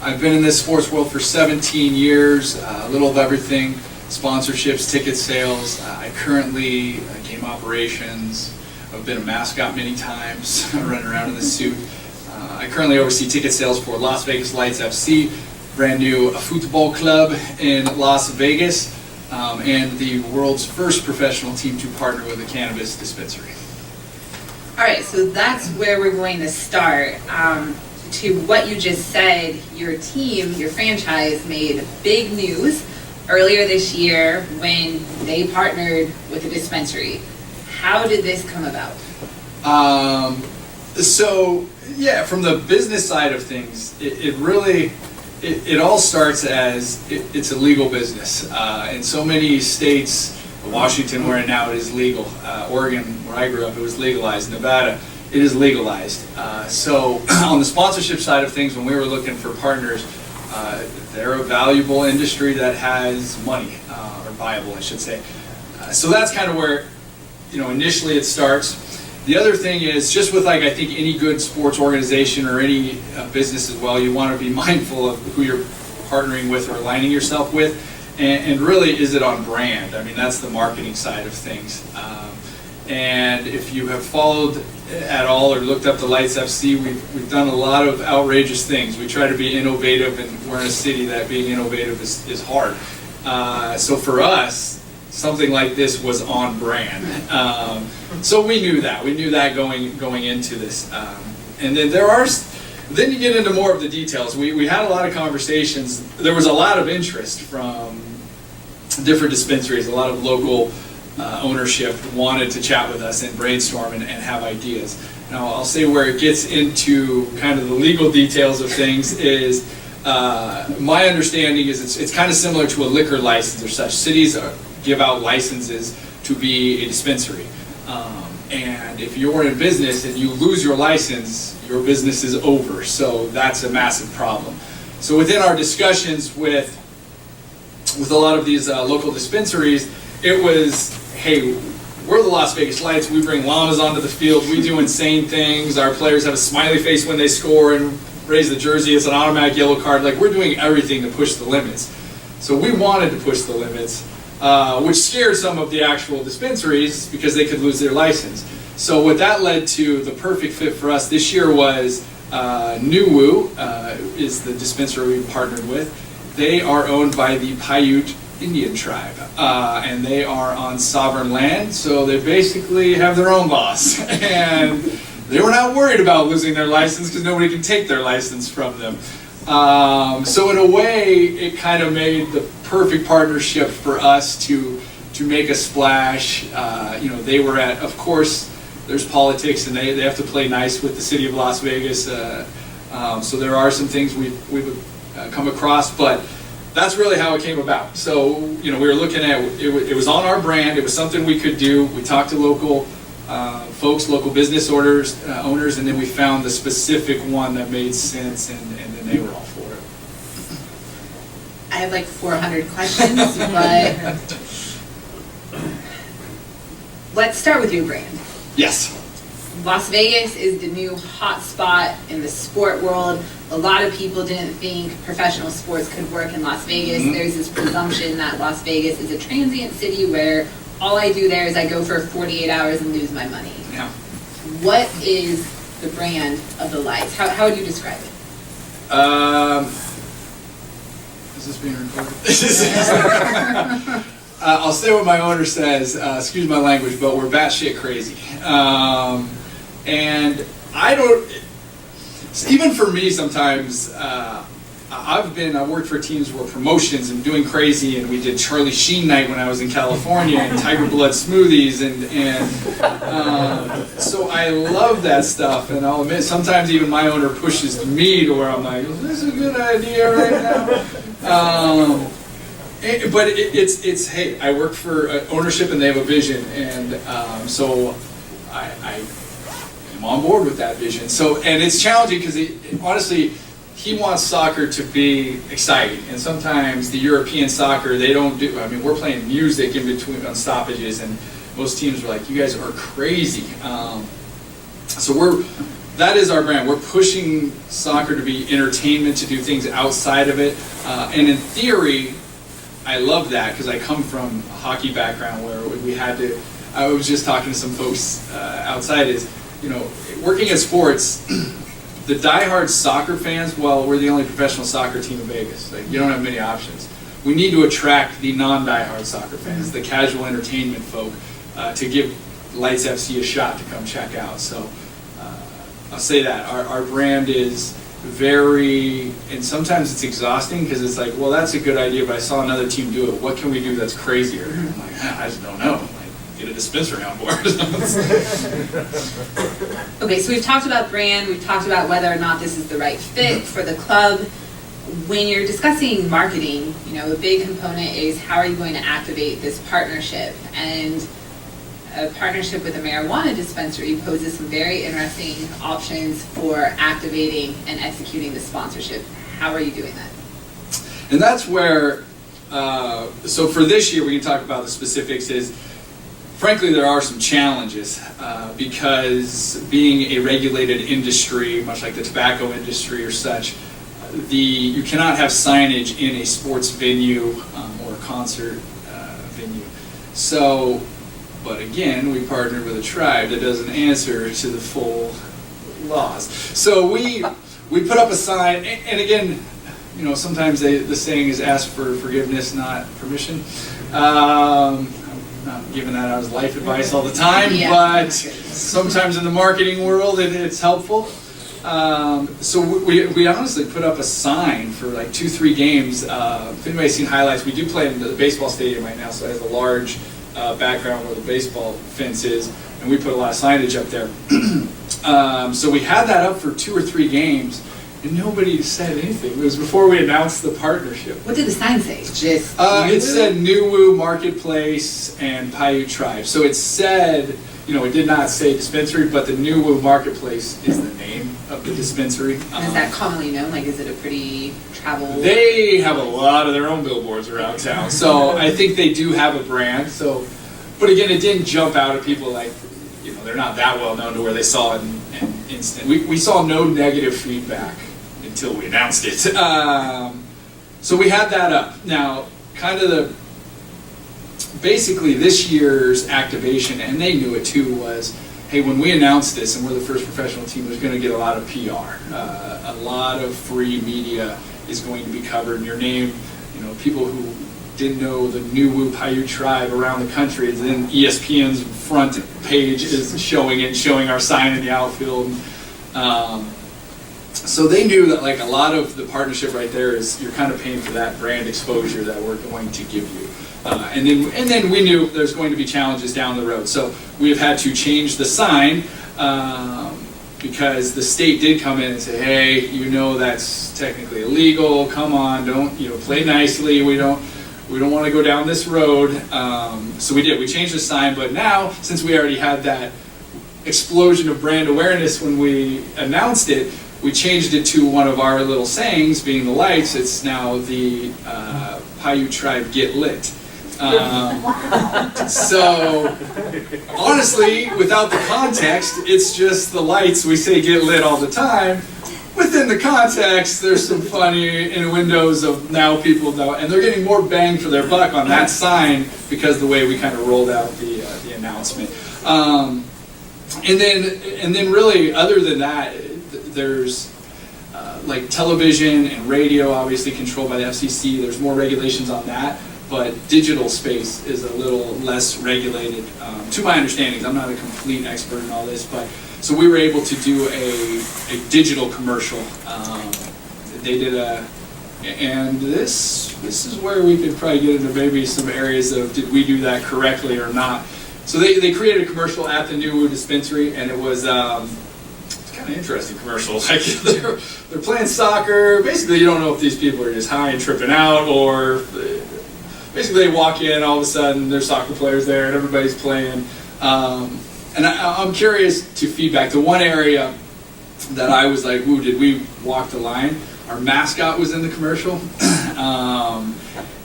I've been in this sports world for 17 years, a little of everything, sponsorships, ticket sales. I currently game operations. I've been a mascot many times, running around in the suit. I currently oversee ticket sales for Las Vegas Lights FC, brand new football club in Las Vegas, and the world's first professional team to partner with a cannabis dispensary. All right, so that's where we're going to start. To what you just said, your team, your franchise, made big news earlier this year when they partnered with a dispensary. How did this come about? So yeah, from the business side of things, it all starts as it's a legal business. In so many states, Washington where now it is legal, Oregon where I grew up it was legalized, Nevada it is legalized. So on the sponsorship side of things, when we were looking for partners, they're a valuable industry that has money, or viable I should say. So that's kind of where initially it starts. The other thing is, just with I think any good sports organization or any business as well, you want to be mindful of who you're partnering with or aligning yourself with, and really, is it on brand? I mean, that's the marketing side of things. And if you have followed at all or looked up the Lights FC, we've done a lot of outrageous things. We try to be innovative, and we're in a city that being innovative is hard. So for us, something like this was on brand. So we knew that. We knew that going into this. And then then you get into more of the details. We had a lot of conversations. There was a lot of interest from different dispensaries. A lot of local ownership wanted to chat with us and brainstorm and have ideas. Now I'll say where it gets into kind of the legal details of things is my understanding is it's kind of similar to a liquor license or such. Cities give out licenses to be a dispensary. And if you're in business and you lose your license, your business is over. So that's a massive problem. So within our discussions with a lot of these local dispensaries, it was, hey, we're the Las Vegas Lights. We bring llamas onto the field. We do insane things. Our players have a smiley face when they score and raise the jersey. It's an automatic yellow card. Like, we're doing everything to push the limits. So we wanted to push the limits, which scared some of the actual dispensaries because they could lose their license. So what that led to, the perfect fit for us this year was Nuwu is the dispensary we partnered with. They are owned by the Paiute Indian tribe, and they are on sovereign land, so they basically have their own boss. And they were not worried about losing their license because nobody can take their license from them. So in a way, it kind of made the perfect partnership for us to make a splash. They were of course, there's politics, and they have to play nice with the city of Las Vegas. So there are some things we've come across, but that's really how it came about. So we were looking at it was on our brand. It was something we could do. We talked to local folks, local business owners, and then we found the specific one that made sense, and then they were all for it. I have like 400 questions, but let's start with your brand. Yes. Las Vegas is the new hot spot in the sport world. A lot of people didn't think professional sports could work in Las Vegas. Mm-hmm. There's this presumption that Las Vegas is a transient city where all I do there is I go for 48 hours and lose my money. Yeah. What is the brand of the Lights? How would you describe it? Is this being recorded? I'll say what my owner says, excuse my language, but we're batshit crazy. And I don't, even for me sometimes, I worked for teams where promotions and doing crazy, and we did Charlie Sheen night when I was in California, and Tiger Blood smoothies, and so I love that stuff, and I'll admit sometimes even my owner pushes me to where I'm like, is this a good idea right now? But it's hey, I work for ownership and they have a vision, and so I am on board with that vision. So, and it's challenging because honestly, he wants soccer to be exciting, and sometimes the European soccer, they don't do, I mean, we're playing music in between on stoppages, and most teams are like, you guys are crazy. So that is our brand. We're pushing soccer to be entertainment, to do things outside of it. And in theory, I love that because I come from a hockey background where we had to, I was just talking to some folks outside, is, you know, working at sports, the diehard soccer fans, well, we're the only professional soccer team in Vegas. Like, you don't have many options. We need to attract the non-diehard soccer fans, the casual entertainment folk, to give Lights FC a shot to come check out. So I'll say that. Our brand is very, and sometimes it's exhausting because it's like, well, that's a good idea, but I saw another team do it. What can we do that's crazier? And I'm like, I just don't know. Like, get a dispensary on board. Okay, so we've talked about brand, we've talked about whether or not this is the right fit for the club. When you're discussing marketing, you know, a big component is how are you going to activate this partnership? And a partnership with a marijuana dispensary poses some very interesting options for activating and executing the sponsorship. How are you doing that? And that's where, so for this year, we can talk about the specifics, is frankly, there are some challenges because being a regulated industry, much like the tobacco industry or such, you cannot have signage in a sports venue or a concert venue. So, but again, we partnered with a tribe that doesn't answer to the full laws. So we put up a sign, and again, you know, sometimes the saying is ask for forgiveness, not permission. I'm not giving that out as life advice all the time, Yeah. but sometimes in the marketing world it's helpful. So we honestly put up a sign for like 2-3 games. If anybody's seen highlights, we do play in the baseball stadium right now, so it has a large background where the baseball fence is, and we put a lot of signage up there. So we had that up for 2 or 3 games, and nobody said anything. It was before we announced the partnership. What did the sign say? Just It said Nuwu Marketplace and Paiute Tribe. So it said, you know, it did not say dispensary, but the Nuwu Marketplace is the name of the dispensary. And is that commonly known? Like, is it a pretty travel? They have a lot of their own billboards around town, so I think they do have a brand. So, but again, it didn't jump out at people like, you know, they're not that well known to where they saw it and instant. We saw no negative feedback until we announced it. So we had that up. Now, kind of basically this year's activation, and they knew it too, was, hey, when we announced this and we're the first professional team, there's going to get a lot of PR. A lot of free media is going to be covered, and your name, you know, people who didn't know the Nuwu Paiute Tribe around the country, and then ESPN's front page is showing our sign in the outfield. So they knew that, like, a lot of the partnership right there is you're kind of paying for that brand exposure that we're going to give you. And then we knew there's going to be challenges down the road. So we have had to change the sign because the state did come in and say, hey, you know that's technically illegal. Come on, don't, you know, play nicely. We don't want to go down this road. So we did. We changed the sign. But now, since we already had that explosion of brand awareness when we announced it, we changed it to one of our little sayings, being the lights. It's now the Paiute Tribe Get Lit. So, honestly, without the context, it's just the lights. We say get lit all the time. Within the context, there's some funny innuendos of now people know, and they're getting more bang for their buck on that sign because of the way we kind of rolled out the announcement. And then really, other than that, there's like television and radio, obviously controlled by the FCC. There's more regulations on that. But digital space is a little less regulated, to my understanding. I'm not a complete expert in all this, but so we were able to do a digital commercial. They did and this is where we could probably get into maybe some areas of did we do that correctly or not. So they created a commercial at the Nuwu dispensary, and it was it's kind of interesting commercial. Like they're playing soccer. Basically, you don't know if these people are just high and tripping out or. Basically, they walk in, all of a sudden, there's soccer players there, and everybody's playing. And I'm curious to feedback. The one area that I was like, ooh, did we walk the line? Our mascot was in the commercial.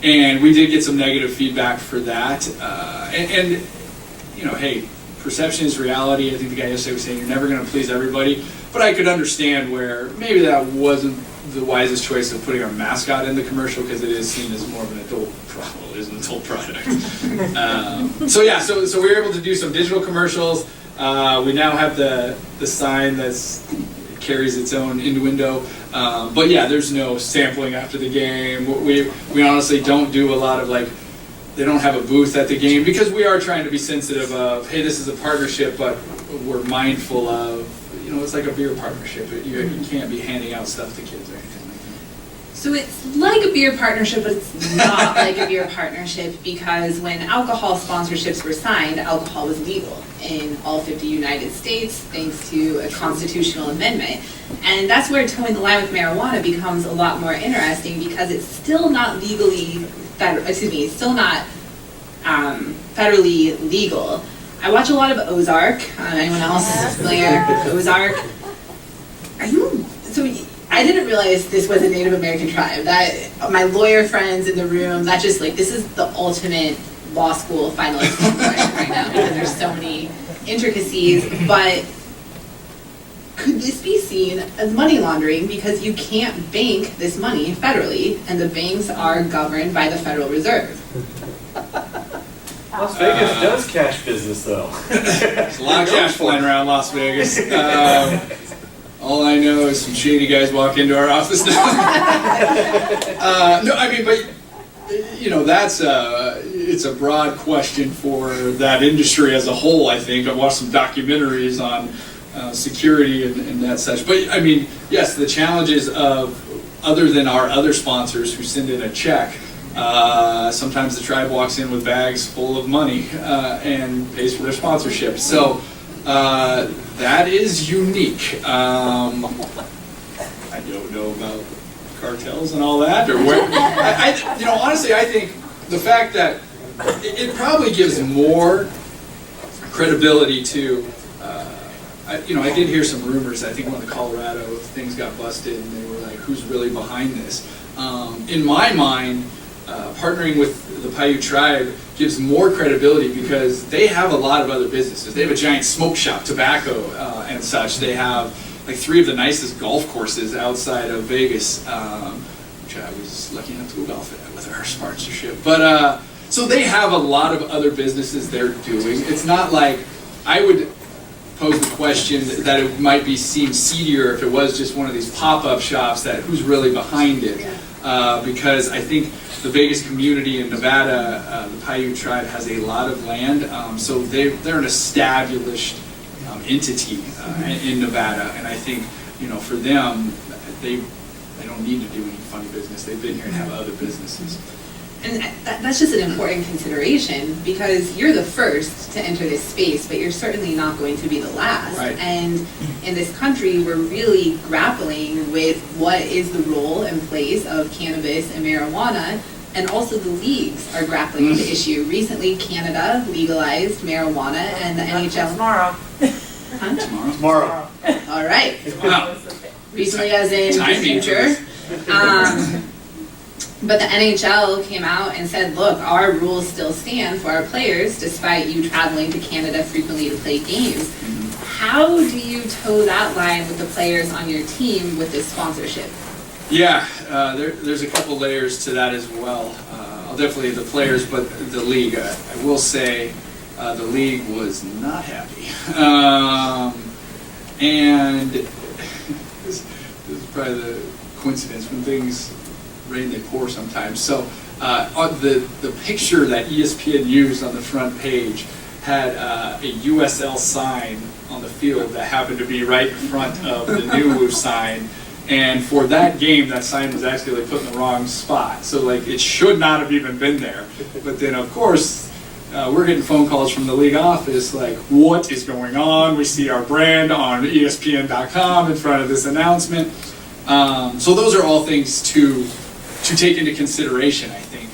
And we did get some negative feedback for that. And, you know, hey, perception is reality. I think the guy yesterday was saying you're never going to please everybody. but I could understand where maybe that wasn't the wisest choice of putting our mascot in the commercial because it is seen as more of an adult product. So we were able to do some digital commercials. We now have the sign that's carries its own innuendo. But yeah, there's no sampling after the game. We honestly don't do a lot of like, they don't have a booth at the game because we are trying to be sensitive of, hey, this is a partnership, but we're mindful of, it's like a beer partnership. You can't be handing out stuff to kids or anything like that. So it's like a beer partnership, but it's not like a beer partnership because when alcohol sponsorships were signed, alcohol was legal in all 50 United States thanks to a constitutional amendment. And that's where towing the line with marijuana becomes a lot more interesting because it's still not federally legal. I watch a lot of Ozark. Anyone else familiar with Ozark? I didn't realize this was a Native American tribe. That my lawyer friends in the room, this is the ultimate law school finalist question right now because there's so many intricacies. But could this be seen as money laundering because you can't bank this money federally, and the banks are governed by the Federal Reserve? Las Vegas does cash business, though. There's a lot of cash flying around Las Vegas. All I know is some shady guys walk into our office now. It's a broad question for that industry as a whole, I think. I've watched some documentaries on security and that such. But, yes, the challenges of, other than our other sponsors who send in a check, sometimes the tribe walks in with bags full of money and pays for their sponsorship. So that is unique. I don't know about cartels and all that, or where. Honestly, I think the fact that it probably gives more credibility to. I did hear some rumors. I think when the Colorado things got busted, and they were like, "Who's really behind this?" In my mind, partnering with the Paiute tribe gives more credibility because they have a lot of other businesses. They have a giant smoke shop, tobacco, and such. They have like 3 of the nicest golf courses outside of Vegas, which I was lucky enough to go golf at with our sponsorship. But so they have a lot of other businesses they're doing. It's not like I would pose the question that it might be seem seedier if it was just one of these pop-up shops that who's really behind it. Because I think the Vegas community in Nevada, the Paiute tribe has a lot of land, so they're an established entity in Nevada, and I think for them they don't need to do any funny business. They've been here and have other businesses. And that's just an important consideration because you're the first to enter this space, but you're certainly not going to be the last. Right. And in this country, we're really grappling with what is the role and place of cannabis and marijuana, and also the leagues are grappling with the issue. Recently, Canada legalized marijuana, and the NHL... Tomorrow. Huh? Tomorrow. All right. Wow. Recently, as in the future. But the NHL came out and said, look, our rules still stand for our players despite you traveling to Canada frequently to play games. How do you toe that line with the players on your team with this sponsorship? Yeah, there's a couple layers to that as well. Definitely the players, but the league. I will say the league was not happy. And this is probably the coincidence when things rain they pour sometimes. So the picture that ESPN used on the front page had a USL sign on the field that happened to be right in front of the new sign. And for that game, that sign was actually put in the wrong spot. So it should not have even been there. But then of course, we're getting phone calls from the league office like, what is going on? We see our brand on ESPN.com in front of this announcement. So those are all things to take into consideration, I think.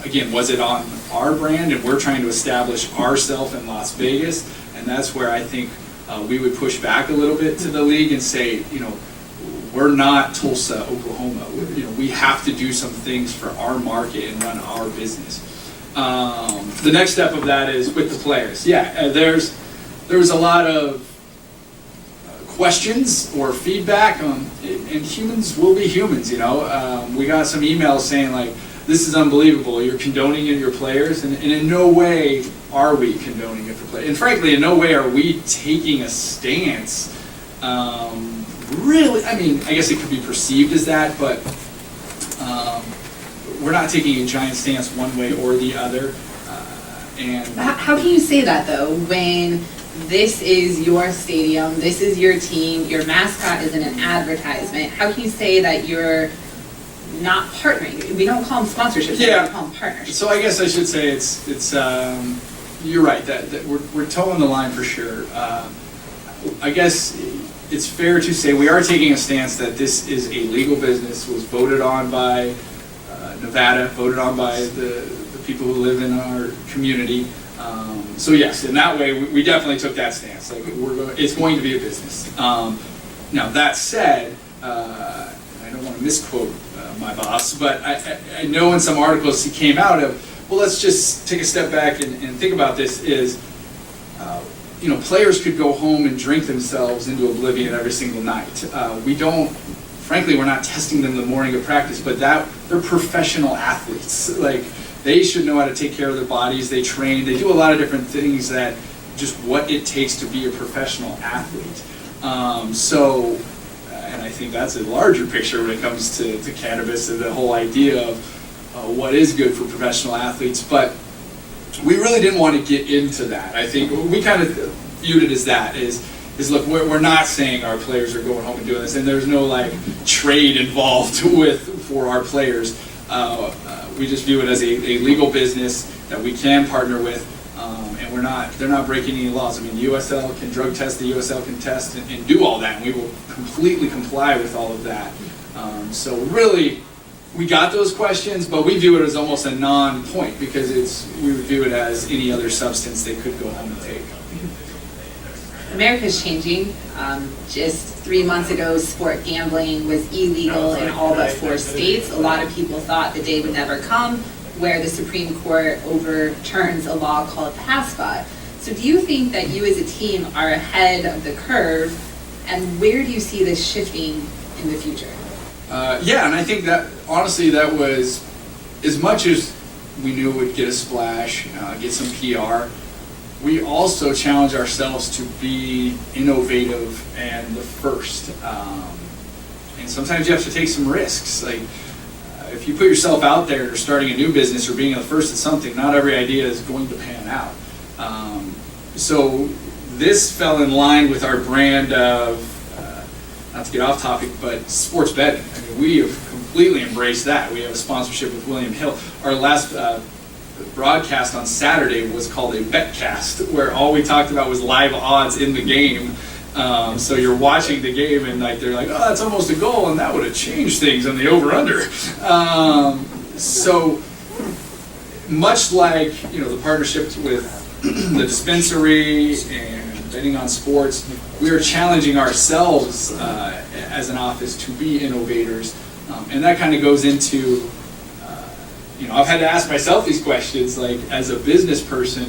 Again, was it on our brand, and we're trying to establish ourselves in Las Vegas, and that's where I think we would push back a little bit to the league and say, we're not Tulsa, Oklahoma. We have to do some things for our market and run our business. The next step of that is with the players. Yeah, there was a lot of questions or feedback, and humans will be humans, you know. We got some emails saying like, this is unbelievable, you're condoning it your players, and in no way are we condoning it for players. And frankly, in no way are we taking a stance. Really, I mean, I guess it could be perceived as that, but we're not taking a giant stance one way or the other. And How can you say that though, when this is your stadium, this is your team, your mascot isn't an advertisement? How can you say that you're not partnering? We don't call them sponsorships, Yeah. we call them partnerships. So I guess I should say it's you're right that we're towing the line for sure. I guess it's fair to say we are taking a stance that this is a legal business, was voted on by Nevada, voted on by the people who live in our community. So yes, in that way, we definitely took that stance. Like it's going to be a business. Now that said, I don't want to misquote my boss, but I know in some articles he came out of, well, let's just take a step back and think about this is, you know, players could go home and drink themselves into oblivion every single night. Frankly, we're not testing them the morning of practice, but they're professional athletes. Like, they should know how to take care of their bodies. They train. They do a lot of different things that just what it takes to be a professional athlete. And I think that's a larger picture when it comes to cannabis and the whole idea of what is good for professional athletes. But we really didn't want to get into that. I think we kind of viewed it as that, is look, we're not saying our players are going home and doing this, and there's no like trade involved for our players. We just view it as a legal business that we can partner with, and they're not breaking any laws. I mean, the USL can drug test, the USL can test and do all that, and we will completely comply with all of that. So really, we got those questions, but we view it as almost a non-point because we would view it as any other substance they could go home and take. America's changing. Just 3 months ago, sport gambling was illegal in all but 4 states. A lot of people thought the day would never come where the Supreme Court overturns a law called PASPA. So do you think that you as a team are ahead of the curve, and where do you see this shifting in the future? Yeah, and I think that, honestly, that was, as much as we knew it would get a splash, get some PR, we also challenge ourselves to be innovative and the first. And sometimes you have to take some risks. Like, if you put yourself out there or starting a new business or being the first at something, not every idea is going to pan out. So this fell in line with our brand of, not to get off topic, but sports betting. I mean, we have completely embraced that. We have a sponsorship with William Hill. Our last broadcast on Saturday was called a Betcast, where all we talked about was live odds in the game. So you're watching the game and like they're like, oh, that's almost a goal, and that would have changed things on the over/under. So much like, you know, the partnerships with the dispensary and betting on sports, we are challenging ourselves as an office to be innovators, and that kind of goes into, you know, I've had to ask myself these questions, like, as a business person,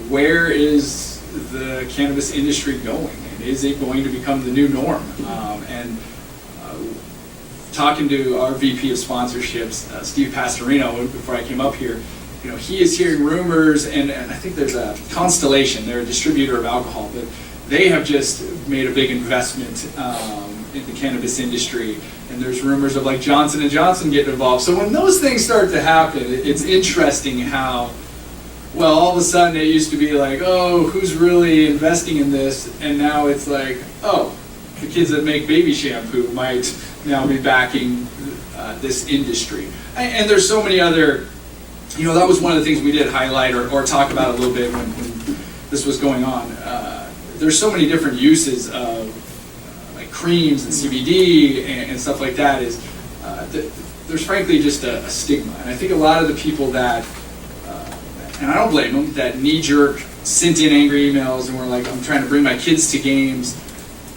where is the cannabis industry going? And is it going to become the new norm? And talking to our VP of sponsorships, Steve Pastorino, before I came up here, you know, he is hearing rumors, and I think there's a Constellation, they're a distributor of alcohol, but they have just made a big investment in the cannabis industry. And there's rumors of like Johnson & Johnson getting involved. So when those things start to happen, it's interesting how, well, all of a sudden it used to be like, oh, who's really investing in this? And now it's like, oh, the kids that make baby shampoo might now be backing this industry. And there's so many other, you know, that was one of the things we did highlight or talk about a little bit when this was going on. There's so many different uses of creams and CBD and stuff like that. Is there's frankly just a stigma, and I think a lot of the people that, and I don't blame them, that knee-jerk sent in angry emails and were like, I'm trying to bring my kids to games,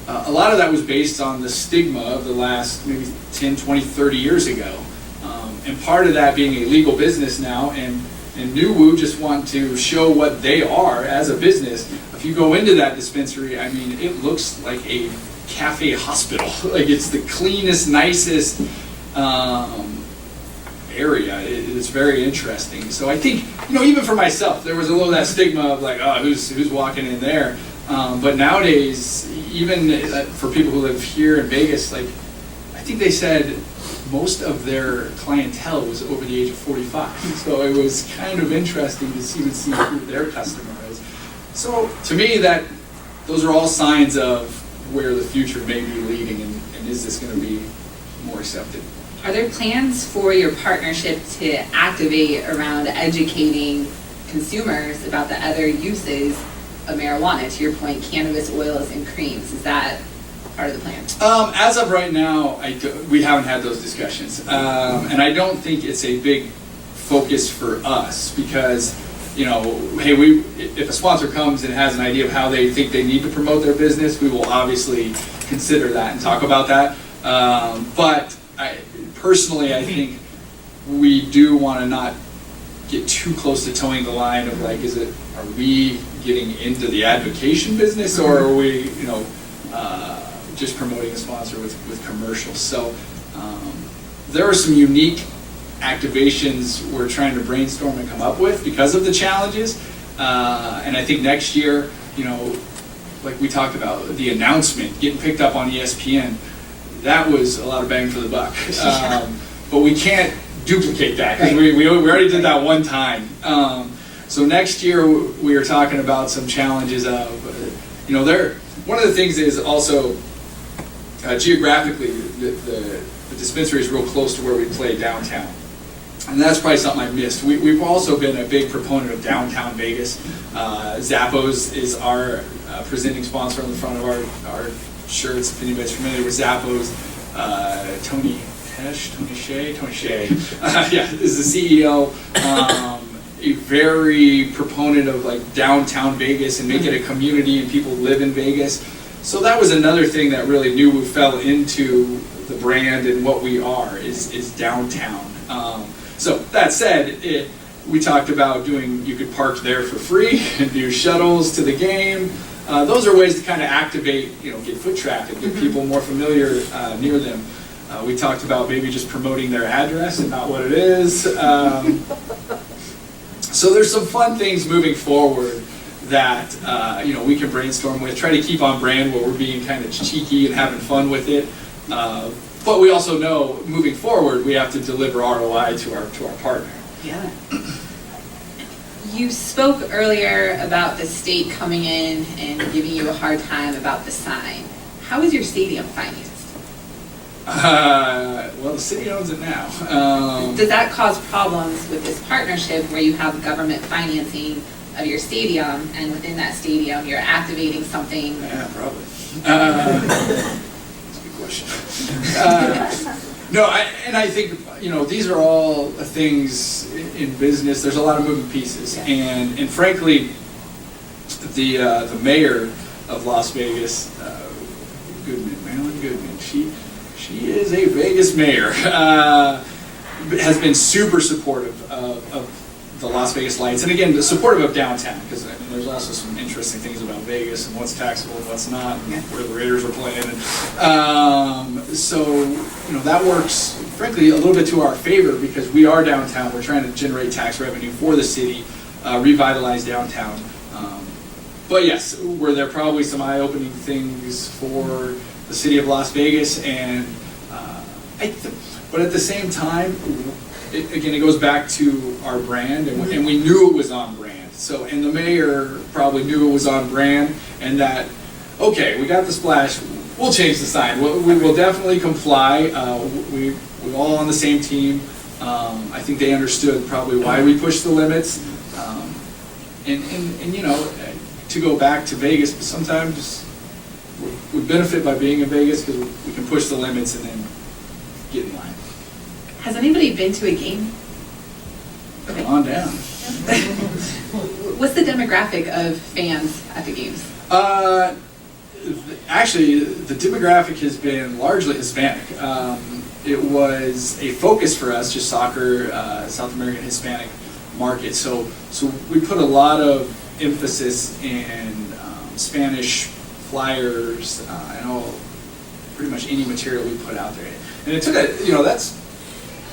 a lot of that was based on the stigma of the last maybe 10, 20, 30 years ago, and part of that being a legal business now, and NuWoo just want to show what they are as a business. if you go into that dispensary, I mean, it looks like a cafe hospital. Like, it's the cleanest, nicest area. It's very interesting. So I think, even for myself, there was a little of that stigma of like, oh, who's walking in there? But nowadays, even for people who live here in Vegas, like, I think they said most of their clientele was over the age of 45. So it was kind of interesting to see who their customer is. So to me, those are all signs of where the future may be leading, and is this going to be more accepted? Are there plans for your partnership to activate around educating consumers about the other uses of marijuana? To your point, cannabis oils and creams. Is that part of the plan? As of right now, we haven't had those discussions. And I don't think it's a big focus for us because, hey, if a sponsor comes and has an idea of how they think they need to promote their business, we will obviously consider that and talk about that. But personally, I think we do want to not get too close to towing the line of like, are we getting into the advocation business, or are we, just promoting a sponsor with commercials? So there are some unique activations we're trying to brainstorm and come up with because of the challenges. And I think next year, like we talked about, the announcement getting picked up on ESPN, that was a lot of bang for the buck. But we can't duplicate that because we already did that one time. So next year we are talking about some challenges of, one of the things is also geographically the dispensary is real close to where we play downtown. And that's probably something I missed. We've also been a big proponent of downtown Vegas. Zappos is our presenting sponsor on the front of our shirts. If anybody's familiar with Zappos, Tony Shea, is the CEO. A very proponent of like downtown Vegas and make it a community and people live in Vegas. So that was another thing that really we fell into the brand and what we are is downtown. So that said, we talked about you could park there for free and do shuttles to the game. Those are ways to kind of activate, get foot traffic, get people more familiar near them. We talked about maybe just promoting their address and not what it is. So there's some fun things moving forward that we can brainstorm with, try to keep on brand where we're being kind of cheeky and having fun with it. But we also know moving forward we have to deliver ROI to our partner. Yeah. You spoke earlier about the state coming in and giving you a hard time about the sign. How is your stadium financed? Well, the city owns it now. Does that cause problems with this partnership where you have government financing of your stadium, and within that stadium you're activating something? Yeah, probably. That's a good question. No, I think these are all these in business. There's a lot of moving pieces, and frankly, the mayor of Las Vegas, Marilyn Goodman, she is a Vegas mayor. Has been super supportive of the Las Vegas Lights, and again, supportive of downtown, because there's also some interesting things about Vegas and what's taxable and what's not, and where the Raiders are playing. And, so that works, frankly, a little bit to our favor because we are downtown. We're trying to generate tax revenue for the city, revitalize downtown. But yes, were there probably some eye-opening things for the city of Las Vegas, and but at the same time, it goes back to our brand, and we knew it was on brand. So, and the mayor probably knew it was on brand, and that, okay, we got the splash, we'll change the sign. We will definitely comply. We're all on the same team. I think they understood probably why we pushed the limits. And to go back to Vegas, but sometimes we benefit by being in Vegas because we can push the limits and then get in line. Has anybody been to a game? Okay. On down. What's the demographic of fans at the games? Actually, the demographic has been largely Hispanic. It was a focus for us, just soccer, South American Hispanic market. So we put a lot of emphasis in Spanish flyers, and all, pretty much any material we put out there. And it took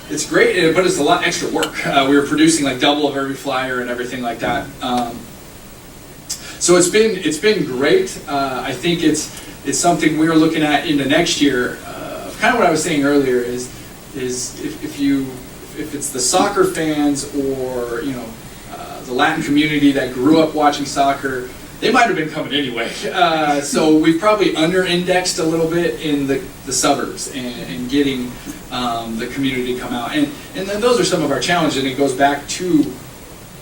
it's great, but it's a lot extra work. We were producing like double of every flyer and everything like that. So it's been great. I think it's something we are looking at in the next year. Kind of what I was saying earlier is if it's the soccer fans or the Latin community that grew up watching soccer, they might have been coming anyway. So we've probably under-indexed a little bit in the suburbs and getting the community to come out. And then those are some of our challenges, and it goes back to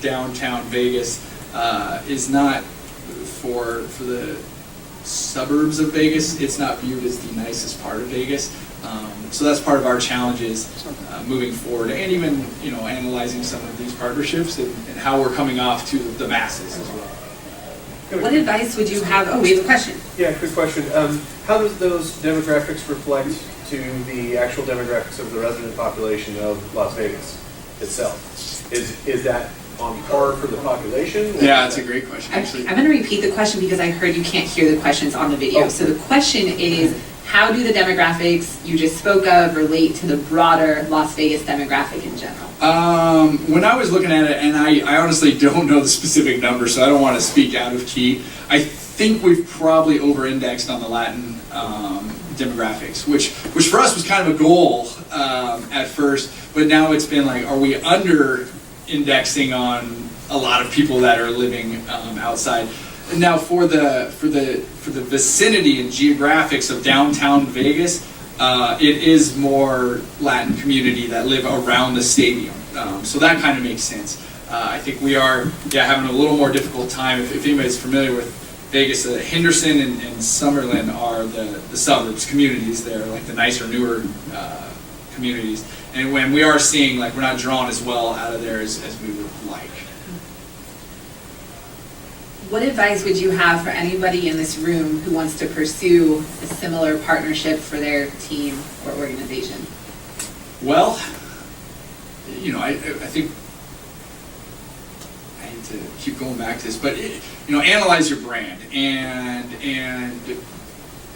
downtown Vegas is not for the suburbs of Vegas, it's not viewed as the nicest part of Vegas. So that's part of our challenges moving forward, and even analyzing some of these partnerships and how we're coming off to the masses as well. What advice would you have? Oh, we have a question. Yeah, quick question. How does those demographics reflect to the actual demographics of the resident population of Las Vegas itself? Is that on par for the population? Yeah, that's a great question, actually. I'm going to repeat the question because I heard you can't hear the questions on the video. Oh. So the question is, how do the demographics you just spoke of relate to the broader Las Vegas demographic in general? When I was looking at it, and I honestly don't know the specific number, so I don't want to speak out of key. I think we've probably over-indexed on the Latin demographics, which for us was kind of a goal at first, but now it's been like, are we under-indexing on a lot of people that are living outside? And now for the vicinity and geographics of downtown Vegas, it is more Latin community that live around the stadium. So that kind of makes sense. I think we are having a little more difficult time. If anybody's familiar with Vegas, Henderson and Summerlin are the suburbs, communities there, like the nicer, newer communities. And when we are seeing, like, we're not drawn as well out of there as we would like. What advice would you have for anybody in this room who wants to pursue a similar partnership for their team or organization? Well, I think I hate to keep going back to this, but analyze your brand and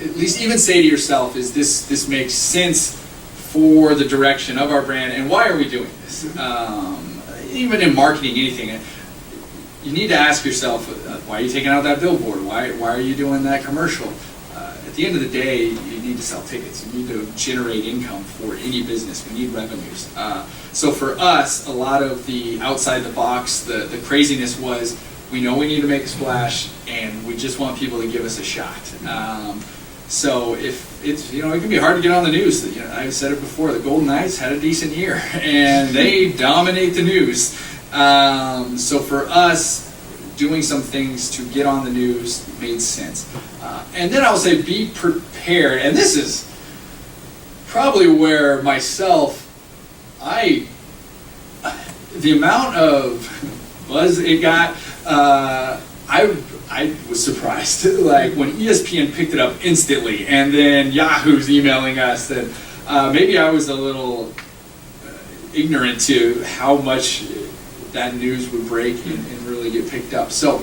at least even say to yourself, is this makes sense for the direction of our brand, and why are we doing this? Even in marketing, anything. You need to ask yourself, why are you taking out that billboard? Why are you doing that commercial? At the end of the day, you need to sell tickets. You need to generate income for any business. We need revenues. So for us, a lot of the outside the box, the craziness was, we know we need to make a splash, and we just want people to give us a shot. So if it's, it can be hard to get on the news. I've said it before, the Golden Knights had a decent year, and they dominate the news. So for us, doing some things to get on the news made sense. And then I'll say be prepared, and this is probably where myself, the amount of buzz it got, I was surprised. Like when ESPN picked it up instantly, and then Yahoo's emailing us, that maybe I was a little ignorant to how much that news would break and really get picked up. So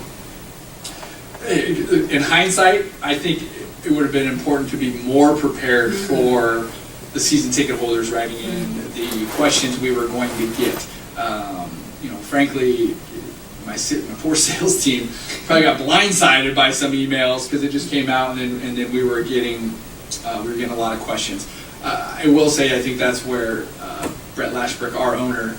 in hindsight, I think it would have been important to be more prepared for the season ticket holders writing in, the questions we were going to get. Frankly, my poor sales team probably got blindsided by some emails because it just came out, and then we were getting a lot of questions. I will say I think that's where Brett Lashbrook, our owner,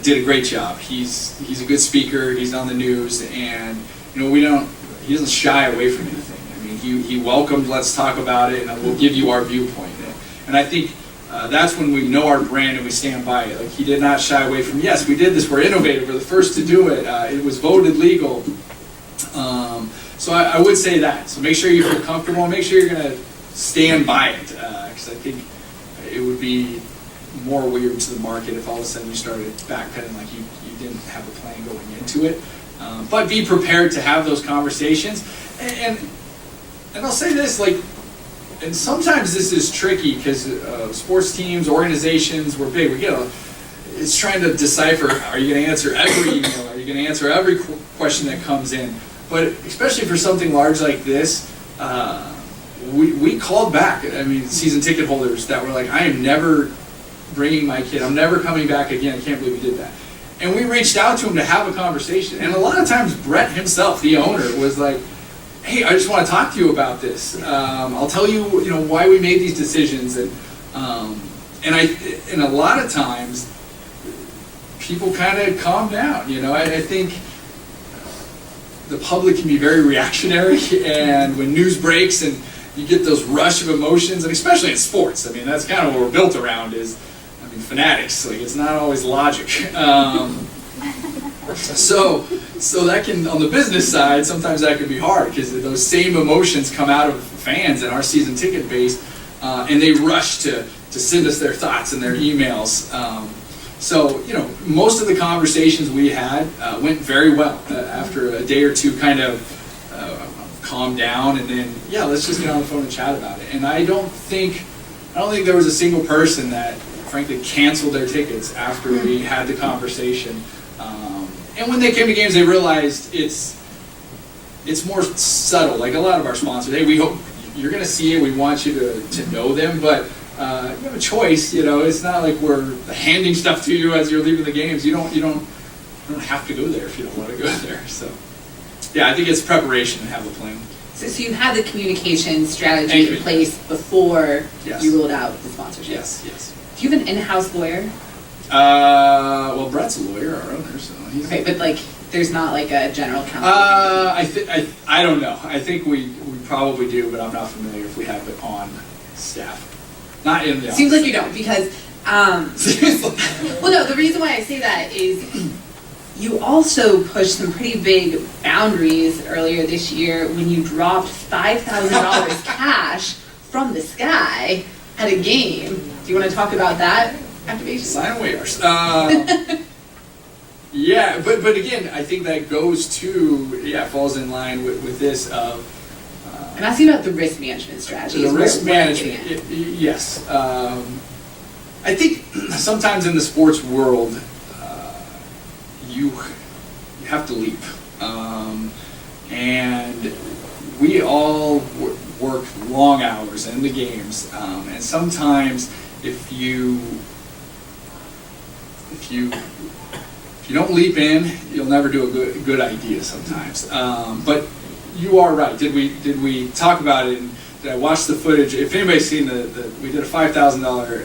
did a great job. He's a good speaker. He's on the news, and he doesn't shy away from anything. I mean, he welcomed, let's talk about it, and we'll give you our viewpoint. And I think that's when we know our brand and we stand by it. Like, he did not shy away from, yes, we did this. We're innovative. We're the first to do it. It was voted legal. So I would say that. So make sure you feel comfortable. Make sure you're going to stand by it, because I think it would be more weird to the market if all of a sudden you started backpedaling like you didn't have a plan going into it. But be prepared to have those conversations. And I'll say this, and sometimes this is tricky because sports teams, organizations, we're big. It's trying to decipher, are you going to answer every email? Are you going to answer every question that comes in? but especially for something large like this, we called back. I mean, season ticket holders that were like, I am never bringing my kid. I'm never coming back again. I can't believe we did that. And we reached out to him to have a conversation. And a lot of times Brett himself, the owner, was like, hey, I just want to talk to you about this. I'll tell you, why we made these decisions. And a lot of times people kind of calm down. I think the public can be very reactionary, and when news breaks and you get those rush of emotions, and especially in sports, I mean, that's kind of what we're built around is, fanatics. Like, it's not always logic. So that can, on the business side, sometimes that can be hard because those same emotions come out of fans in our season ticket base, and they rush to send us their thoughts and their emails. So, most of the conversations we had went very well after a day or two kind of calm down, and then, let's just get on the phone and chat about it. And I don't think there was a single person that frankly canceled their tickets after we had the conversation. And when they came to games, they realized it's more subtle. Like a lot of our sponsors, hey, we hope you're going to see it. We want you to know them, but you have a choice. It's not like we're handing stuff to you as you're leaving the games. You don't have to go there if you don't want to go there. So, I think it's preparation to have a plan. So you had the communication strategy in place before you rolled out the sponsorship. Yes. Do you have an in-house lawyer? Well, Brett's a lawyer, our owner, so he's... Okay, but there's not a general counsel? I don't know. I think we probably do, but I'm not familiar if we have it on staff. Not in the office. Seems like you don't, because... well, no, the reason why I say that is you also pushed some pretty big boundaries earlier this year when you dropped $5,000 cash from the sky at a game. Do you want to talk about that activation? Sign waivers. But again, I think that goes to, falls in line with this of... I'm asking about the risk management strategy. The risk management, yes. I think sometimes in the sports world, you have to leap. And we all work long hours in the games, and sometimes if you don't leap in, you'll never do a good idea sometimes. But you are right. Did we talk about it? And did I watch the footage? If anybody's seen we did a $5,000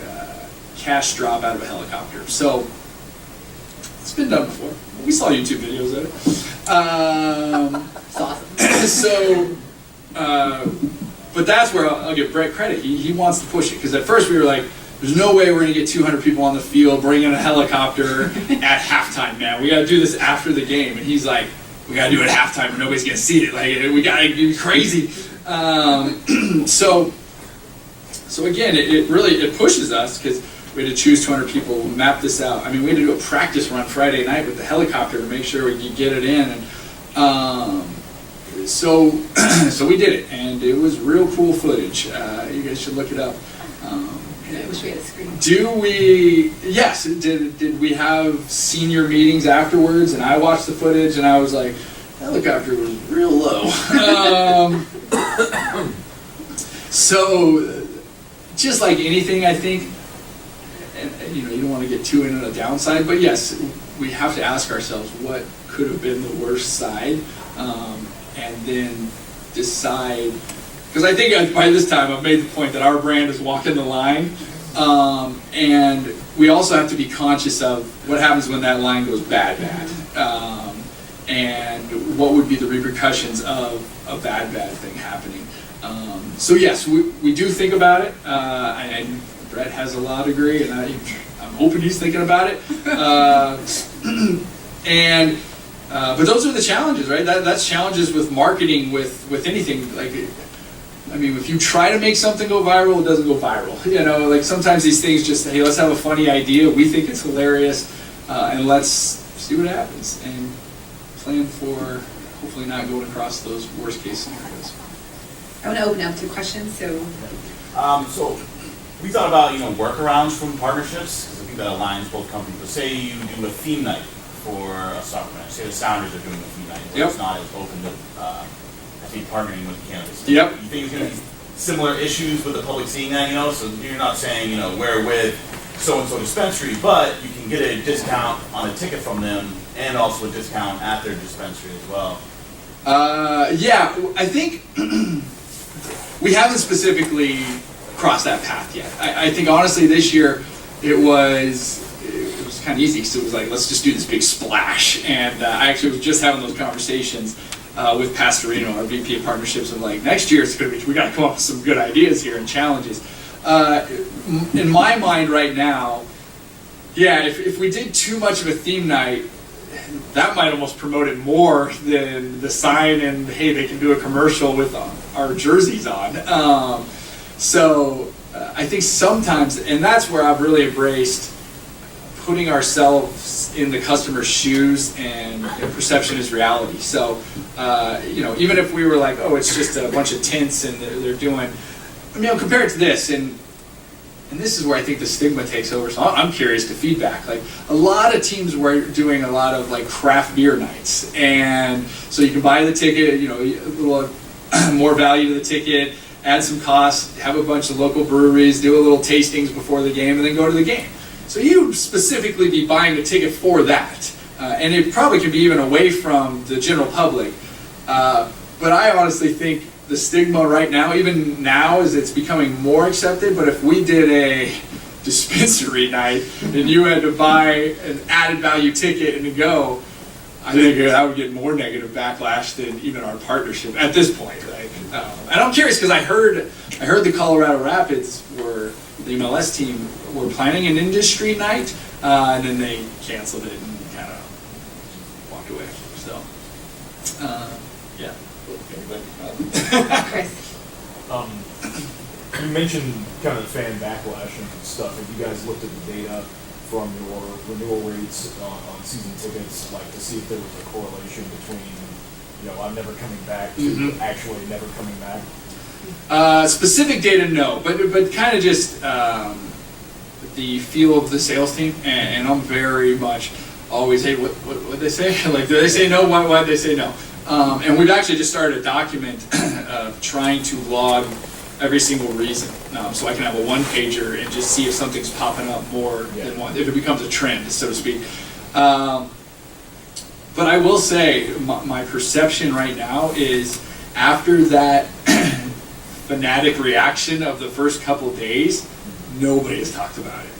cash drop out of a helicopter. So it's been done before. We saw YouTube videos of it. It's awesome. So. But that's where I'll give Brett credit. He wants to push it, because at first we were like, there's no way we're going to get 200 people on the field, bring in a helicopter at halftime, man. We got to do this after the game. And he's like, we got to do it at halftime or nobody's going to see it. Like, we got to be crazy. So again, it really pushes us, because we had to choose 200 people, map this out. I mean, we had to do a practice run Friday night with the helicopter to make sure we could get it in. And so we did it, and it was real cool footage. You guys should look it up. I wish we had a screen. Yes, did we have senior meetings afterwards? And I watched the footage, and I was like, the helicopter was real low. So, just like anything, I think, and you don't want to get too in on the downside, but yes, we have to ask ourselves what could have been the worst side, and then decide. Because I think by this time I've made the point that our brand is walking the line, and we also have to be conscious of what happens when that line goes bad, and what would be the repercussions of a bad thing happening. So yes, we do think about it, and Brett has a law degree, and I'm hoping he's thinking about it. But those are the challenges, right? That's challenges with marketing, with anything. Like, I mean, if you try to make something go viral, it doesn't go viral. Like sometimes these things just, hey, let's have a funny idea. We think it's hilarious, and let's see what happens and plan for hopefully not going across those worst case scenarios. I want to open up to questions. So we thought about workarounds from partnerships, because I think that aligns both companies. But say you do a theme night for a soccer match. Say the Sounders are doing a theme night, where Yep. it's not as open to, I think, partnering with the cannabis. Yep. You think it's gonna be similar issues with the public seeing that, so you're not saying, we're with so-and-so dispensary, but you can get a discount on a ticket from them and also a discount at their dispensary as well. Yeah, I think we haven't specifically crossed that path yet. I think honestly this year it was kind of easy. So it was like, let's just do this big splash. And I actually was just having those conversations with Pastorino, our VP of partnerships, of like, next year it's going to be, we got to come up with some good ideas here and challenges. In my mind right now, yeah, if we did too much of a theme night, that might almost promote it more than the sign and, hey, they can do a commercial with our jerseys on. I think sometimes, and that's where I've really embraced putting ourselves in the customer's shoes, and perception is reality. So, even if we were like, oh, it's just a bunch of tints and they're doing, compared to this, and this is where I think the stigma takes over. So I'm curious to feedback. Like, a lot of teams were doing a lot of like craft beer nights, and so you can buy the ticket, a little more value to the ticket, add some costs, have a bunch of local breweries, do a little tastings before the game, and then go to the game. So you specifically be buying a ticket for that, and it probably could be even away from the general public. But I honestly think the stigma right now, even now, is it's becoming more accepted. But if we did a dispensary night and you had to buy an added value ticket and to go, I think that would get more negative backlash than even our partnership at this point. Right? And I'm curious because I heard the Colorado Rapids were, the MLS team, were planning an industry night, and then they canceled it and kind of walked away. So, yeah. Chris. You mentioned kind of the fan backlash and stuff. Have you guys looked at the data from your renewal rates on season tickets, like to see if there was a correlation between, I'm never coming back to actually never coming back? Specific data, no, but kind of just the feel of the sales team, and I'm very much always, hey, what they say? Like, do they say no? Why'd they say no? And we've actually just started a document of trying to log every single reason, so I can have a one-pager and just see if something's popping up more than one, if it becomes a trend, so to speak. But I will say, my perception right now is, after that fanatic reaction of the first couple days, nobody has talked about it.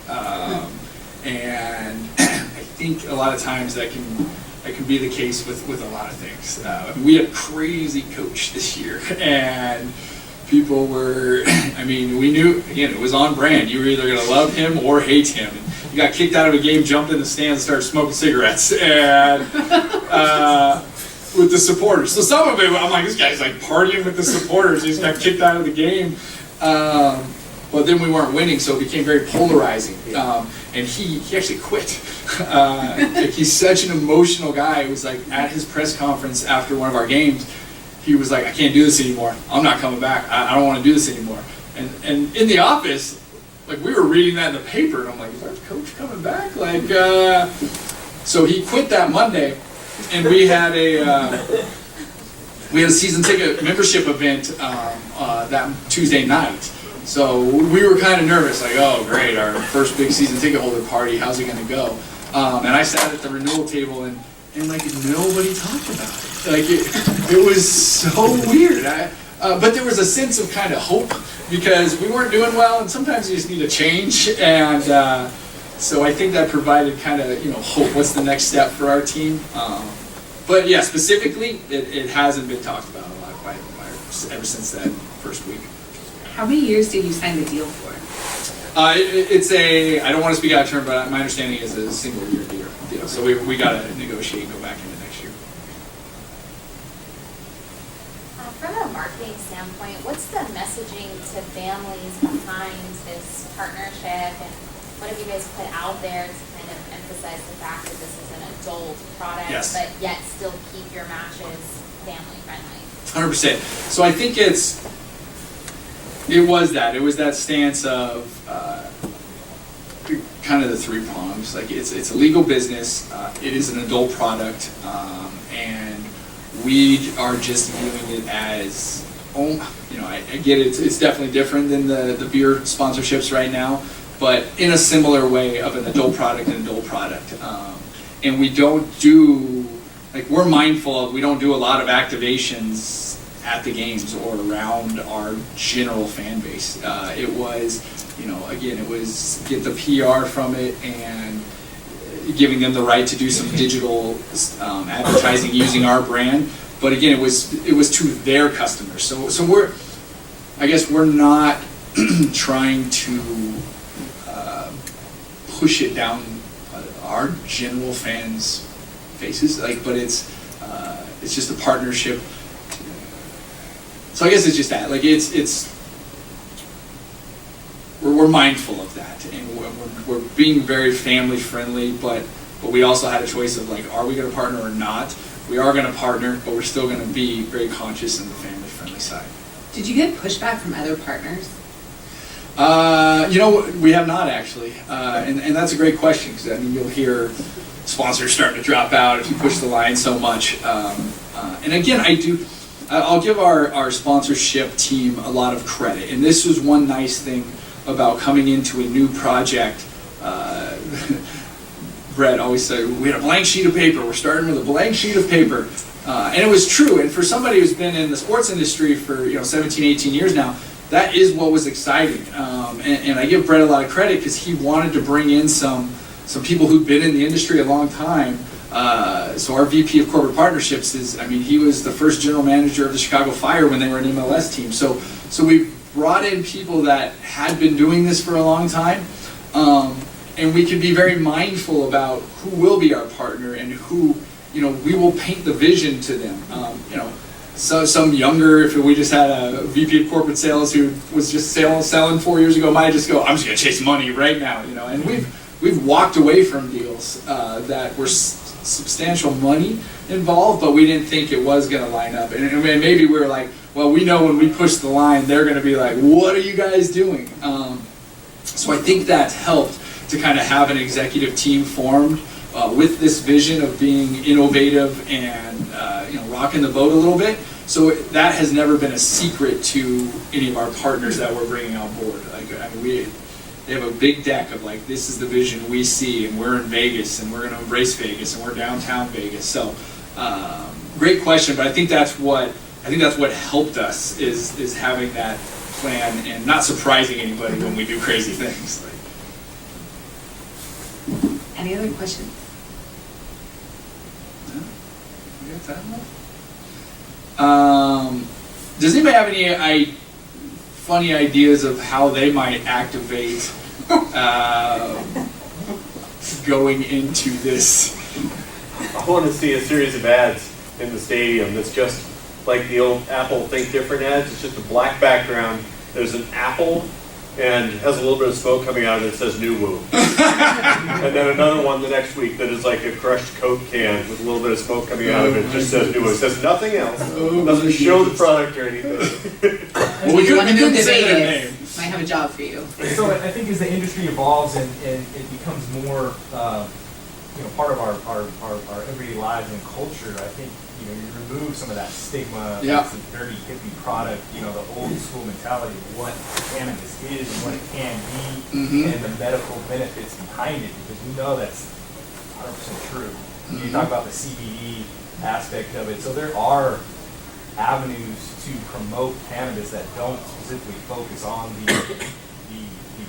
And I think a lot of times that can be the case with a lot of things. We had a crazy coach this year, and people were, we knew, again, it was on brand. You were either going to love him or hate him. And you got kicked out of a game, jumped in the stands, started smoking cigarettes, and with the supporters. So some of it, I'm like, this guy's like partying with the supporters. He just got kicked out of the game. But then we weren't winning, so it became very polarizing. And he actually quit. Like, he's such an emotional guy. He was like, at his press conference after one of our games, he was like, I can't do this anymore. I'm not coming back. I don't want to do this anymore. And in the office, like, we were reading that in the paper, and I'm like, is our coach coming back? Like, so he quit that Monday, and we had a season ticket membership event that Tuesday night. So we were kind of nervous, like, oh great, our first big season ticket holder party, how's it gonna go? And I sat at the renewal table, and like, nobody talked about it. Like, it was so weird. But there was a sense of kind of hope, because we weren't doing well, and sometimes you just need a change. And so I think that provided kind of, hope. What's the next step for our team? But yeah, specifically, it hasn't been talked about a lot ever since that first week. How many years did you sign the deal for? I don't want to speak out of turn, but my understanding is a single year deal. So we got to negotiate and go back into next year. From a marketing standpoint, what's the messaging to families behind this partnership, and what have you guys put out there to kind of emphasize the fact that this is an adult product, Yes, but yet still keep your matches family friendly? 100%. So I think it was that stance of kind of the three prongs. Like it's a legal business, it is an adult product, and we are just viewing it as, I get it, it's definitely different than the beer sponsorships right now, but in a similar way of an adult product and adult product. And we don't do, we're mindful of, we don't do a lot of activations at the games or around our general fan base. It was, again, it was get the PR from it and giving them the right to do some digital advertising using our brand. But again, it was to their customers. So we're not trying to push it down our general fans' faces. But it's just a partnership. So I guess it's just that. We're mindful of that, and we're being very family friendly. But we also had a choice of are we going to partner or not? We are going to partner, but we're still going to be very conscious in the family friendly side. Did you get pushback from other partners? We have not actually, and that's a great question because you'll hear sponsors starting to drop out if you push the line so much. And again, I'll give our sponsorship team a lot of credit, and this was one nice thing about coming into a new project. Brett always said, we had a blank sheet of paper. We're starting with a blank sheet of paper. And it was true. And for somebody who's been in the sports industry for 17, 18 years now, that is what was exciting. And I give Brett a lot of credit because he wanted to bring in some people who'd been in the industry a long time. So our VP of Corporate Partnerships he was the first general manager of the Chicago Fire when they were an MLS team. So we brought in people that had been doing this for a long time. And we can be very mindful about who will be our partner and who, we will paint the vision to them. So some younger, if we just had a VP of corporate sales who was just selling 4 years ago, might just go, I'm just gonna chase money right now, And we've walked away from deals that were substantial money involved, but we didn't think it was gonna line up. And maybe we were like, well, we know when we push the line, they're gonna be like, what are you guys doing? So I think that helped to kind of have an executive team formed with this vision of being innovative and rocking the boat a little bit. So that has never been a secret to any of our partners that we're bringing on board. They have a big deck of this is the vision we see, and we're in Vegas, and we're going to embrace Vegas, and we're downtown Vegas. So great question, but I think that's what helped us is having that plan and not surprising anybody when we do crazy things. Any other questions? We got time left? Does anybody have any funny ideas of how they might activate going into this? I want to see a series of ads in the stadium that's just like the old Apple Think Different ads. It's just a black background. There's an apple and has a little bit of smoke coming out of it that says New Woo. And then another one the next week that is like a crushed Coke can with a little bit of smoke coming out of it. It just says New Woo. It says nothing else. It doesn't show the product or anything. Well, we want to move to say their Vegas. name. Might have a job for you. So I think as the industry evolves and it becomes more, part of our everyday lives and culture, I think, you remove some of that stigma. Yeah. It's a dirty hippie product, the old school mentality of what cannabis is and what it can be and the medical benefits behind it, because we know that's 100% true. You talk about the CBD aspect of it. So there are avenues to promote cannabis that don't specifically focus on the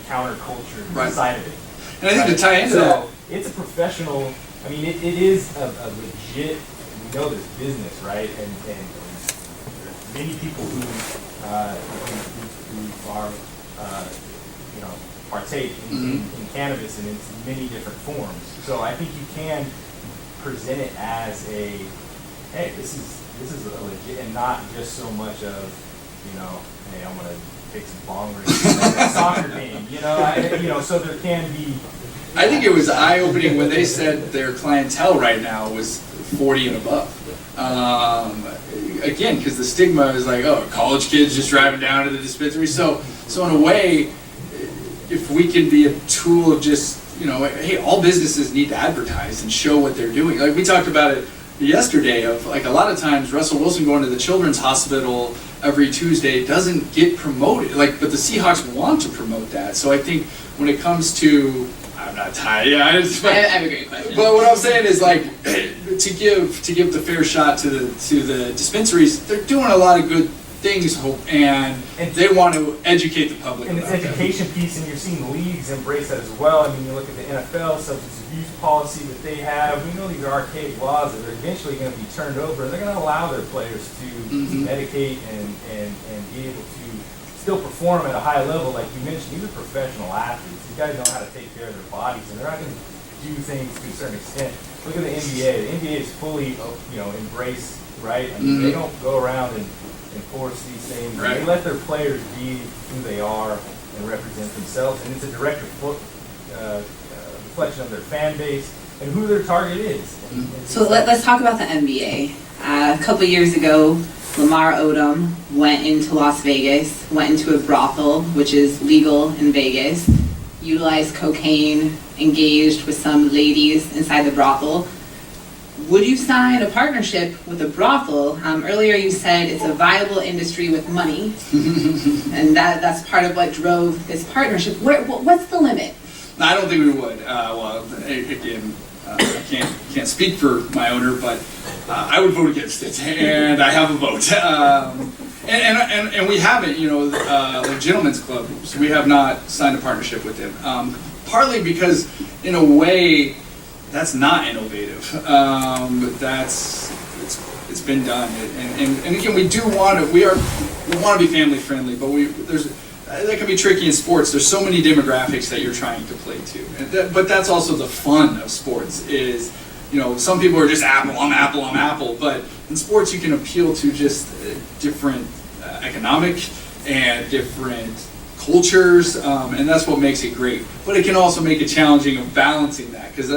counterculture side of it. And I think to tie into that, it's a professional. It is a legit. We know this business, right? And there's many people who are partake in cannabis in its many different forms. So I think you can present it as a, hey, this is a legit, and not just so much of, hey, I'm gonna take some bong rips at a soccer game. So there can be. I think it was eye-opening when they said their clientele right now was 40 and above. Again, because the stigma is like, oh, college kids just driving down to the dispensary. So in a way, if we can be a tool of just hey, all businesses need to advertise and show what they're doing. Like we talked about it yesterday of like a lot of times Russell Wilson going to the Children's Hospital every Tuesday doesn't get promoted. Like, but the Seahawks want to promote that. So I think when it comes to, I'm not tired. Yeah, I have a great question. But what I'm saying is like to give the fair shot to the dispensaries. They're doing a lot of good things, and they want to educate the public. And it's about that. education piece, and you're seeing leagues embrace that as well. I mean, you look at the NFL substance abuse policy that they have. We know these are archaic laws that are eventually going to be turned over. They're going to allow their players to medicate and be able to still perform at a high level. Like you mentioned, these are professional athletes. These guys know how to take care of their bodies, and they're not going to do things to a certain extent. Look at the NBA. The NBA is fully, embraced, right? I mean, they don't go around and enforce these things. Right. They let their players be who they are and represent themselves, and it's a direct reflection of their fan base and who their target is. So let's talk about the NBA. A couple years ago, Lamar Odom went into Las Vegas, went into a brothel, which is legal in Vegas, utilized cocaine, engaged with some ladies inside the brothel. Would you sign a partnership with a brothel? Earlier you said it's a viable industry with money, and that's part of what drove this partnership. What's the limit? No, I don't think we would. Again, I can't speak for my owner, but I would vote against it, and I have a vote. And we haven't, like Gentlemen's Club, so we have not signed a partnership with them. Partly because, in a way, that's not innovative. It's been done, and again, we want to be family friendly, but that can be tricky in sports. There's so many demographics that you're trying to play to, but that's also the fun of sports. Is some people are just I'm Apple, but in sports you can appeal to just different economic and different cultures, and that's what makes it great. But it can also make it challenging of balancing that because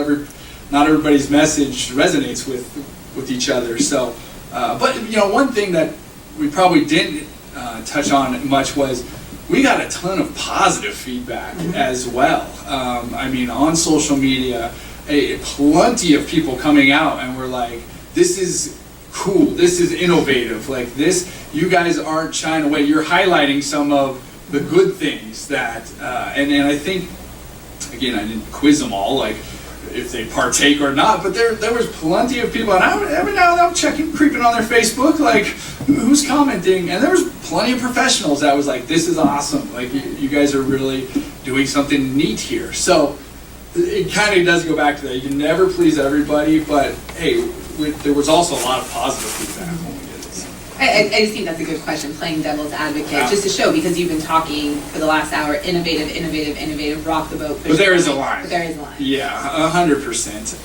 not everybody's message resonates with each other. So, but one thing that we probably didn't touch on much was we got a ton of positive feedback as well. I mean, on social media, plenty of people coming out and were like, "This is cool. This is innovative. Like this, you guys aren't shying away. You're highlighting some of the good things that." And I think, again, I didn't quiz them all, like if they partake or not, but there was plenty of people, and every now and then I'm creeping on their Facebook, like who's commenting, and there was plenty of professionals that was like, "This is awesome. Like you guys are really doing something neat here." So it kind of does go back to that. You can never please everybody, but hey, there was also a lot of positive feedback when we did this. I just think that's a good question, playing devil's advocate, just to show, because you've been talking for the last hour, innovative, rock the boat. But there is a line. But there is a line. Yeah, 100%.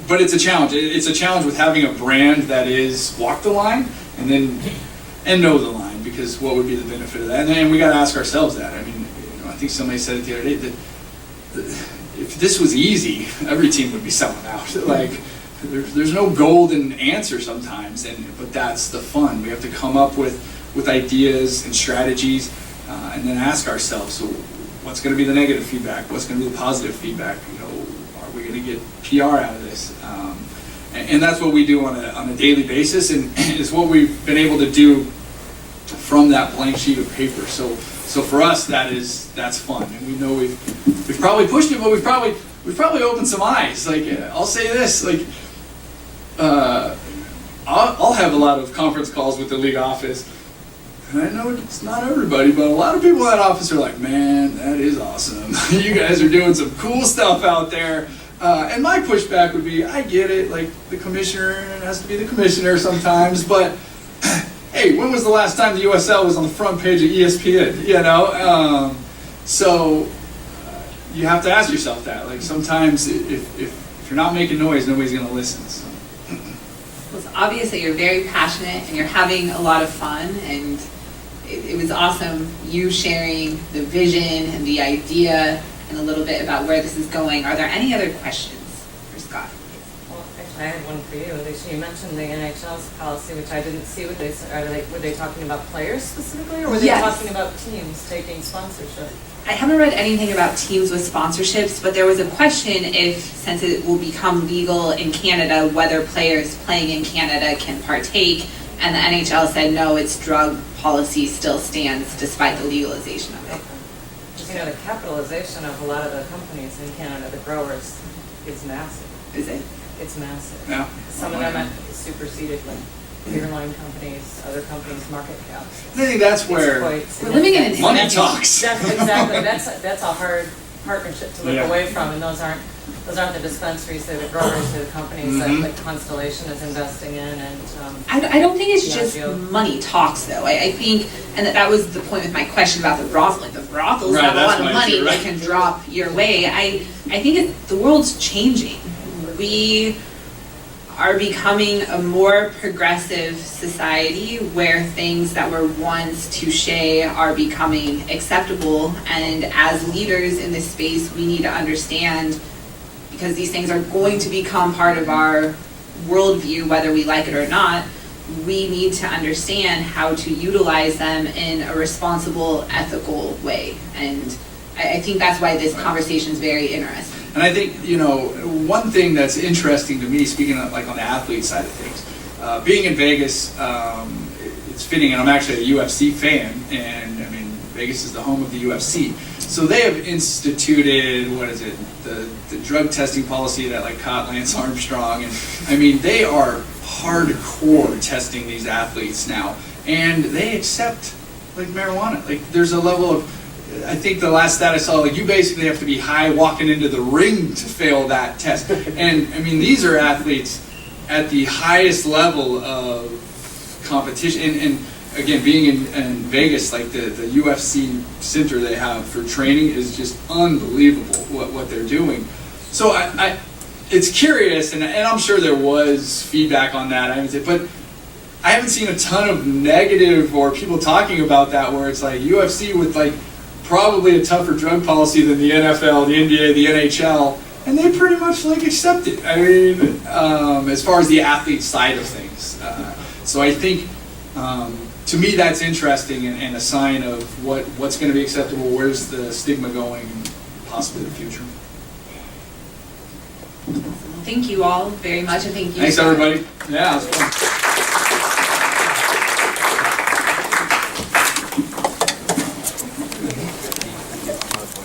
But it's a challenge. It's a challenge with having a brand that is walk the line and know the line, because what would be the benefit of that? And then we got to ask ourselves that. I mean, I think somebody said it the other day that if this was easy, every team would be selling out. Like, there's no golden answer sometimes, but that's the fun. We have to come up with ideas and strategies, and then ask ourselves, so what's going to be the negative feedback? What's going to be the positive feedback? Are we going to get PR out of this? And that's what we do on a daily basis, and it's what we've been able to do from that blank sheet of paper. So for us, that's fun, and we know we've probably pushed it, but we've probably opened some eyes. Like, I'll say this, like, I'll have a lot of conference calls with the league office, and I know it's not everybody, but a lot of people in that office are like, "Man, that is awesome. You guys are doing some cool stuff out there." And my pushback would be, I get it, like the commissioner has to be the commissioner sometimes, but hey, when was the last time the USL was on the front page of ESPN? So you have to ask yourself that. Like, sometimes if you're not making noise, nobody's going to listen. So. Well, it's obvious that you're very passionate and you're having a lot of fun, and it was awesome you sharing the vision and the idea and a little bit about where this is going. Are there any other questions for Scott? Well, officially I had one for you. You mentioned the NHL's policy, which I didn't see. Were they talking about players specifically, or were they Yes. talking about teams taking sponsorship? I haven't read anything about teams with sponsorships, but there was a question if, since it will become legal in Canada, whether players playing in Canada can partake, and the NHL said no, its drug policy still stands despite the legalization of it. Because, you know, the capitalization of a lot of the companies in Canada, the growers, is massive. Is it? It's massive. Yeah. Some of them are superseded, like airline companies, other companies' market caps. I think that's where We're living in an money internet- talks. Exactly, that's a hard partnership to look Yeah. away from, and those aren't the dispensaries, they're the growers, they're the companies that like Constellation is investing in, and, I don't think it's Yeah, just Joe. money talks though. I think, and that was the point with my question about the brothel. Like the brothels Right, have a that's lot of mine money too, right? they can drop your way. I think the world's changing. We are becoming a more progressive society where things that were once touche are becoming acceptable. And as leaders in this space, we need to understand, because these things are going to become part of our worldview, whether we like it or not, we need to understand how to utilize them in a responsible, ethical way. And I think that's why this conversation is very interesting. And I think, you know, one thing that's interesting to me, speaking of, like on the athlete side of things, being in Vegas, it's fitting, and I'm actually a UFC fan, and I mean, Vegas is the home of the UFC. So they have instituted, the drug testing policy that like caught Lance Armstrong, and I mean, they are hardcore testing these athletes now, and they accept like marijuana. Like there's a level of, I think the last stat I saw, like you basically have to be high walking into the ring to fail that test. And I mean, these are athletes at the highest level of competition. And again, being in Vegas, like the UFC center they have for training is just unbelievable what they're doing. So it's curious, and I'm sure there was feedback on that, but I haven't seen a ton of negative or people talking about that where it's like UFC with like probably a tougher drug policy than the NFL, the NBA, the NHL, and they pretty much like accept it. I mean, as far as the athlete side of things. So I think, to me, that's interesting and a sign of what's going to be acceptable, where's the stigma going, possibly the future. Thank you all very much, and thank you. Thanks, everybody. Yeah, it was fun.